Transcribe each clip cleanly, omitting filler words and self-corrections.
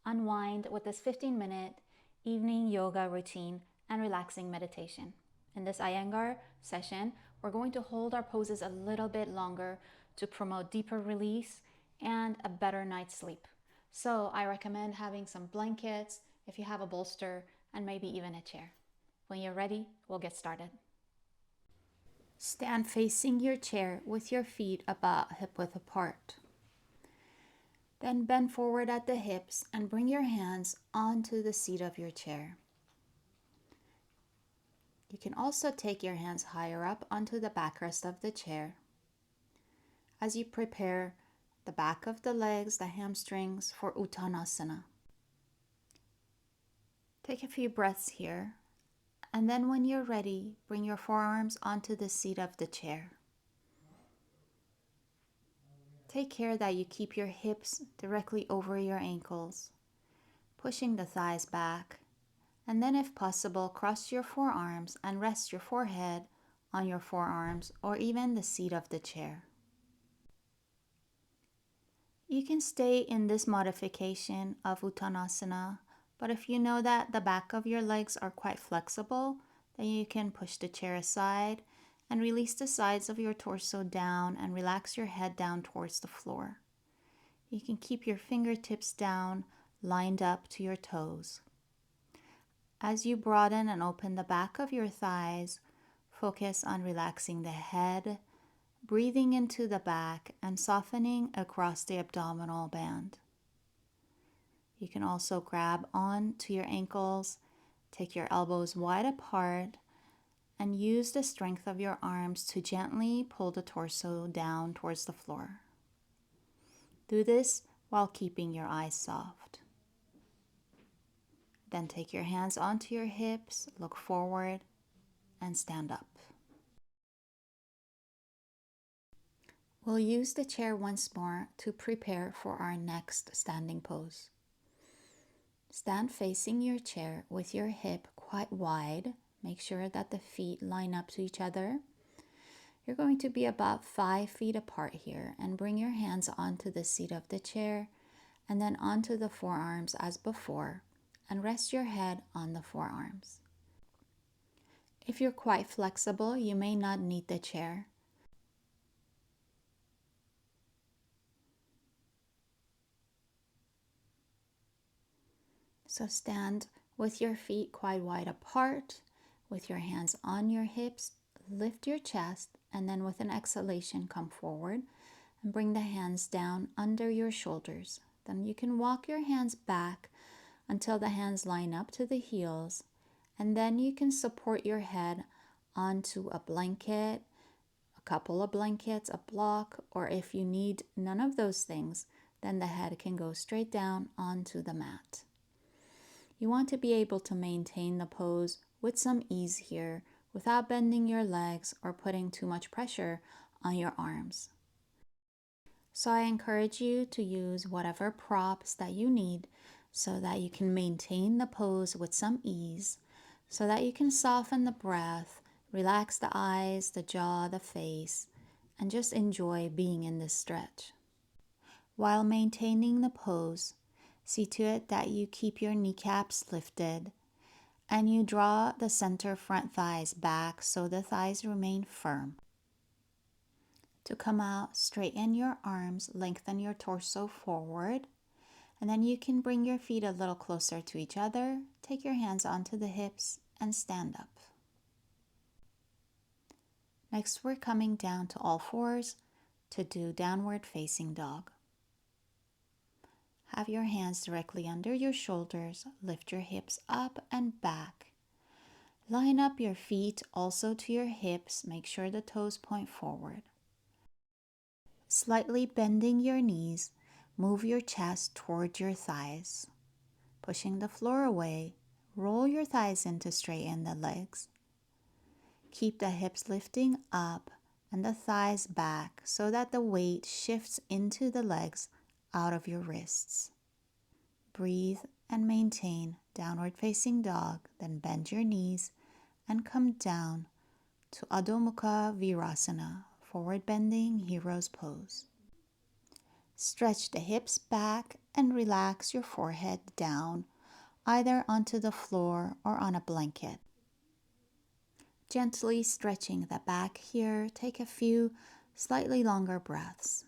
Unwind with this 15-minute evening yoga routine and relaxing meditation. In this Iyengar session, we're going to hold our poses a little bit longer to promote deeper release and a better night's sleep. So I recommend having some blankets, if you have a bolster, and maybe even a chair. When you're ready, we'll get started. Stand facing your chair with your feet about hip-width apart. Then bend forward at the hips and bring your hands onto the seat of your chair. You can also take your hands higher up onto the backrest of the chair. As you prepare the back of the legs, the hamstrings for Uttanasana. Take a few breaths here, and then when you're ready, bring your forearms onto the seat of the chair. Take care that you keep your hips directly over your ankles, pushing the thighs back, and then if possible, cross your forearms and rest your forehead on your forearms or even the seat of the chair. You can stay in this modification of Uttanasana, but if you know that the back of your legs are quite flexible, then you can push the chair aside and release the sides of your torso down and relax your head down towards the floor. You can keep your fingertips down, lined up to your toes. As you broaden and open the back of your thighs, focus on relaxing the head, breathing into the back, and softening across the abdominal band. You can also grab on to your ankles, take your elbows wide apart, and use the strength of your arms to gently pull the torso down towards the floor. Do this while keeping your eyes soft. Then take your hands onto your hips, look forward, and stand up. We'll use the chair once more to prepare for our next standing pose. Stand facing your chair with your hip quite wide. Make sure that the feet line up to each other. You're going to be about 5 feet apart here and bring your hands onto the seat of the chair and then onto the forearms as before, and rest your head on the forearms. If you're quite flexible, you may not need the chair. So stand with your feet quite wide apart, with your hands on your hips, lift your chest, and then with an exhalation, come forward and bring the hands down under your shoulders. Then you can walk your hands back until the hands line up to the heels, and then you can support your head onto a blanket, a couple of blankets, a block, or if you need none of those things, then the head can go straight down onto the mat. You want to be able to maintain the pose with some ease here without bending your legs or putting too much pressure on your arms. So I encourage you to use whatever props that you need so that you can maintain the pose with some ease, so that you can soften the breath, relax the eyes, the jaw, the face, and just enjoy being in this stretch. While maintaining the pose, see to it that you keep your kneecaps lifted and you draw the center front thighs back so the thighs remain firm. To come out, straighten your arms, lengthen your torso forward, and then you can bring your feet a little closer to each other, take your hands onto the hips, and stand up. Next, we're coming down to all fours to do downward facing dog. Have your hands directly under your shoulders, lift your hips up and back. Line up your feet also to your hips, make sure the toes point forward. Slightly bending your knees, move your chest toward your thighs. Pushing the floor away, roll your thighs in to straighten the legs. Keep the hips lifting up and the thighs back so that the weight shifts into the legs out of your wrists. Breathe and maintain downward facing dog, then bend your knees and come down to Adho Mukha Virasana, forward bending hero's pose. Stretch the hips back and relax your forehead down, either onto the floor or on a blanket. Gently stretching the back here, take a few slightly longer breaths.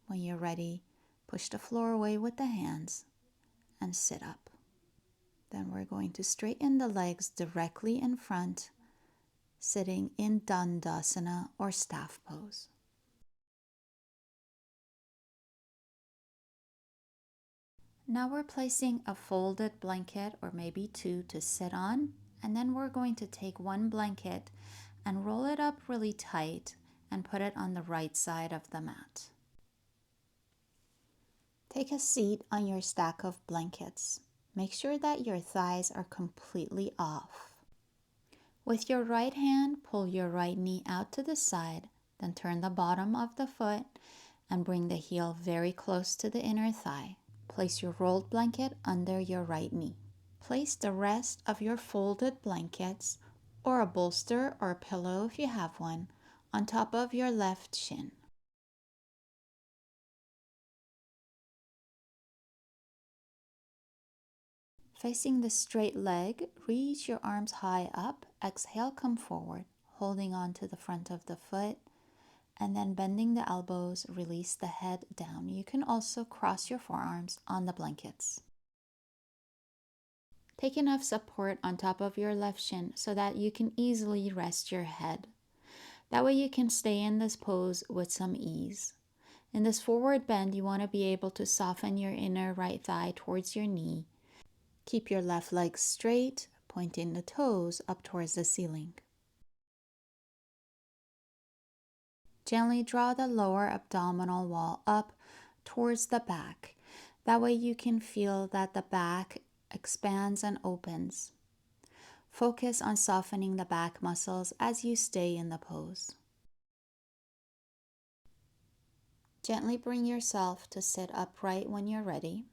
When you're ready, push the floor away with the hands and sit up. Then we're going to straighten the legs directly in front, sitting in Dandasana or staff pose. Now we're placing a folded blanket or maybe two to sit on, and then we're going to take one blanket and roll it up really tight and put it on the right side of the mat. Take a seat on your stack of blankets. Make sure that your thighs are completely off. With your right hand, pull your right knee out to the side, then turn the bottom of the foot and bring the heel very close to the inner thigh. Place your rolled blanket under your right knee. Place the rest of your folded blankets or a bolster or a pillow if you have one on top of your left shin. Facing the straight leg, reach your arms high up. Exhale, come forward, holding on to the front of the foot, and then bending the elbows, release the head down. You can also cross your forearms on the blankets. Take enough support on top of your left shin so that you can easily rest your head. That way you can stay in this pose with some ease. In this forward bend, you want to be able to soften your inner right thigh towards your knee. Keep your left leg straight, pointing the toes up towards the ceiling. Gently draw the lower abdominal wall up towards the back. That way you can feel that the back expands and opens. Focus on softening the back muscles as you stay in the pose. Gently bring yourself to sit upright when you're ready.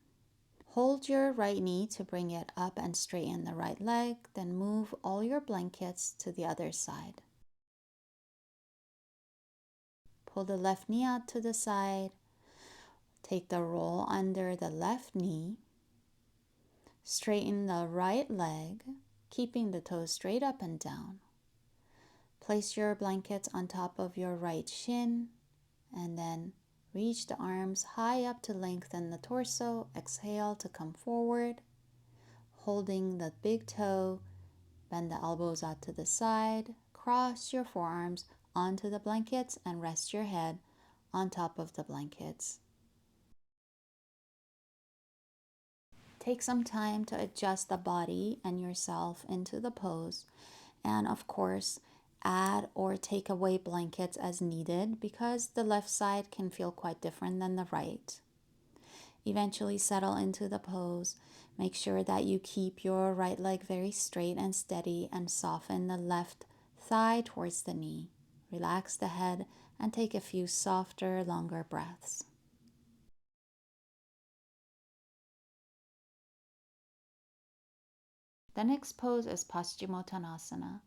Hold your right knee to bring it up and straighten the right leg, then move all your blankets to the other side. Pull the left knee out to the side. Take the roll under the left knee. Straighten the right leg, keeping the toes straight up and down. Place your blankets on top of your right shin, and then reach the arms high up to lengthen the torso. Exhale to come forward, holding the big toe. Bend the elbows out to the side. Cross your forearms onto the blankets and rest your head on top of the blankets. Take some time to adjust the body and yourself into the pose, and of course, add or take away blankets as needed because the left side can feel quite different than the right. Eventually settle into the pose. Make sure that you keep your right leg very straight and steady and soften the left thigh towards the knee. Relax the head and take a few softer, longer breaths. The next pose is Paschimottanasana.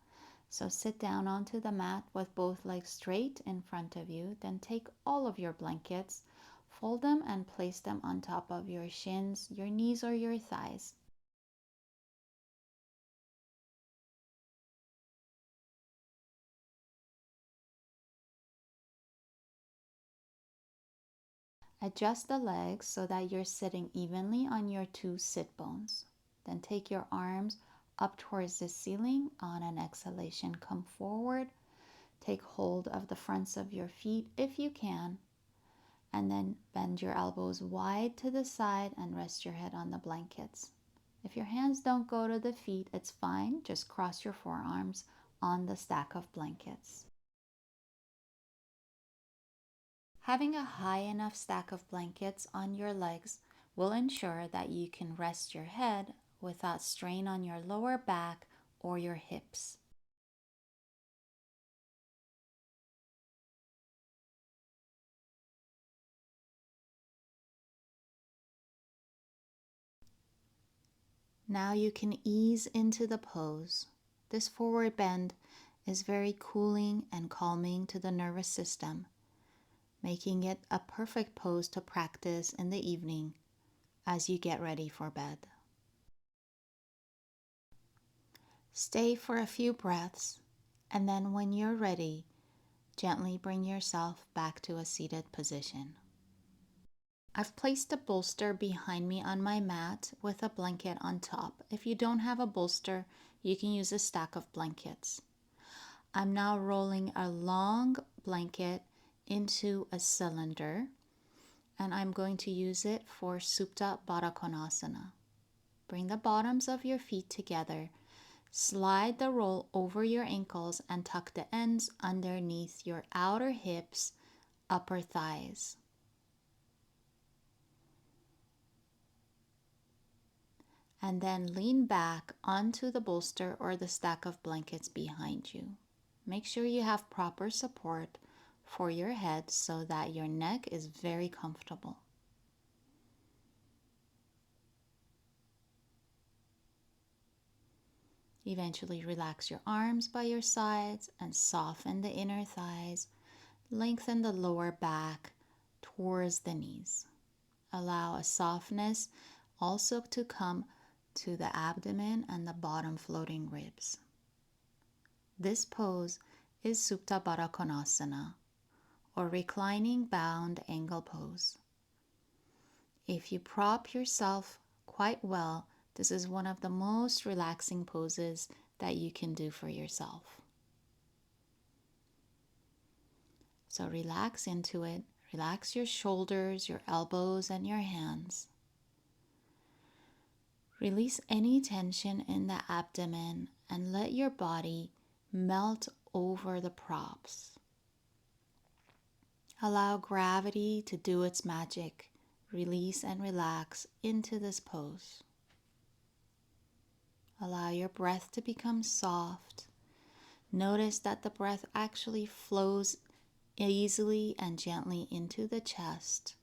So sit down onto the mat with both legs straight in front of you. Then take all of your blankets, fold them and place them on top of your shins, your knees or your thighs. Adjust the legs so that you're sitting evenly on your two sit bones. Then take your arms up towards the ceiling. On an exhalation, come forward. Take hold of the fronts of your feet if you can. And then bend your elbows wide to the side and rest your head on the blankets. If your hands don't go to the feet, it's fine. Just cross your forearms on the stack of blankets. Having a high enough stack of blankets on your legs will ensure that you can rest your head without strain on your lower back or your hips. Now you can ease into the pose. This forward bend is very cooling and calming to the nervous system. making it a perfect pose to practice in the evening as you get ready for bed. Stay for a few breaths, and then when you're ready, gently bring yourself back to a seated position. I've placed a bolster behind me on my mat with a blanket on top. If you don't have a bolster, you can use a stack of blankets. I'm now rolling a long blanket into a cylinder, and I'm going to use it for Supta Badha Konasana. Bring the bottoms of your feet together, slide the roll over your ankles, and tuck the ends underneath your outer hips, upper thighs. And then lean back onto the bolster or the stack of blankets behind you. Make sure you have proper support for your head so that your neck is very comfortable. Eventually relax your arms by your sides and soften the inner thighs. Lengthen the lower back towards the knees. Allow a softness also to come to the abdomen and the bottom floating ribs. This pose is Supta Badha Konasana, or reclining bound angle pose. If you prop yourself quite well, this is one of the most relaxing poses that you can do for yourself. So relax into it. Relax your shoulders, your elbows, and your hands. Release any tension in the abdomen and let your body melt over the props. Allow gravity to do its magic. Release and relax into this pose. Allow your breath to become soft. Notice that the breath actually flows easily and gently into the chest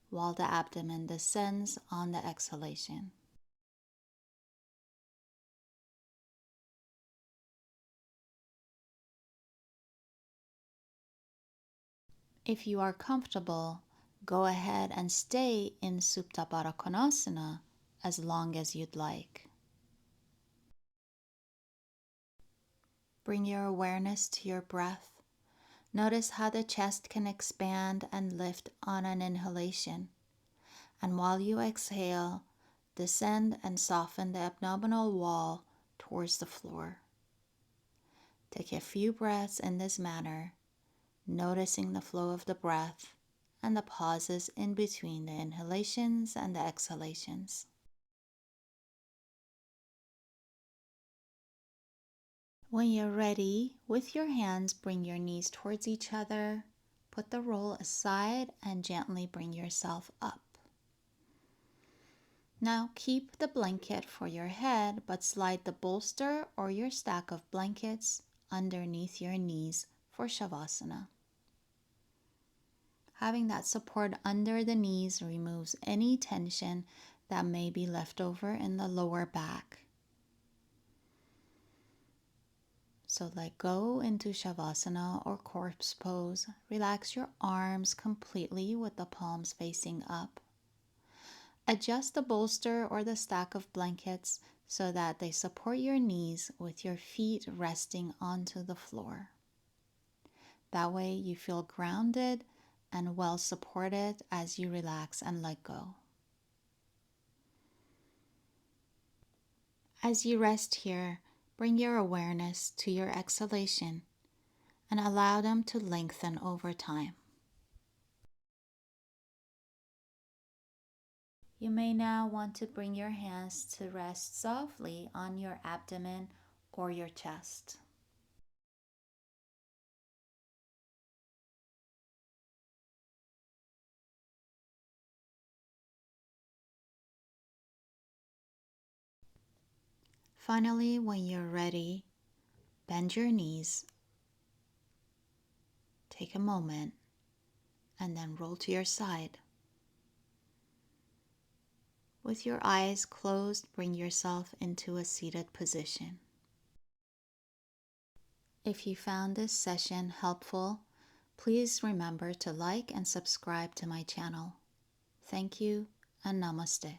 while the abdomen descends on the exhalation. If you are comfortable, go ahead and stay in Supta Badha Konasana as long as you'd like. Bring your awareness to your breath. Notice how the chest can expand and lift on an inhalation. And while you exhale, descend and soften the abdominal wall towards the floor. Take a few breaths in this manner, noticing the flow of the breath and the pauses in between the inhalations and the exhalations. When you're ready, with your hands, bring your knees towards each other. Put the roll aside and gently bring yourself up. Now keep the blanket for your head, but slide the bolster or your stack of blankets underneath your knees for Savasana. Having that support under the knees removes any tension that may be left over in the lower back. So let go into Shavasana or corpse pose. Relax your arms completely with the palms facing up. Adjust the bolster or the stack of blankets so that they support your knees with your feet resting onto the floor. That way you feel grounded and well supported as you relax and let go. As you rest here, bring your awareness to your exhalation and allow them to lengthen over time. You may now want to bring your hands to rest softly on your abdomen or your chest. Finally, when you're ready, bend your knees, take a moment, and then roll to your side. With your eyes closed, bring yourself into a seated position. If you found this session helpful, Please remember to like and subscribe to my channel. Thank you and namaste.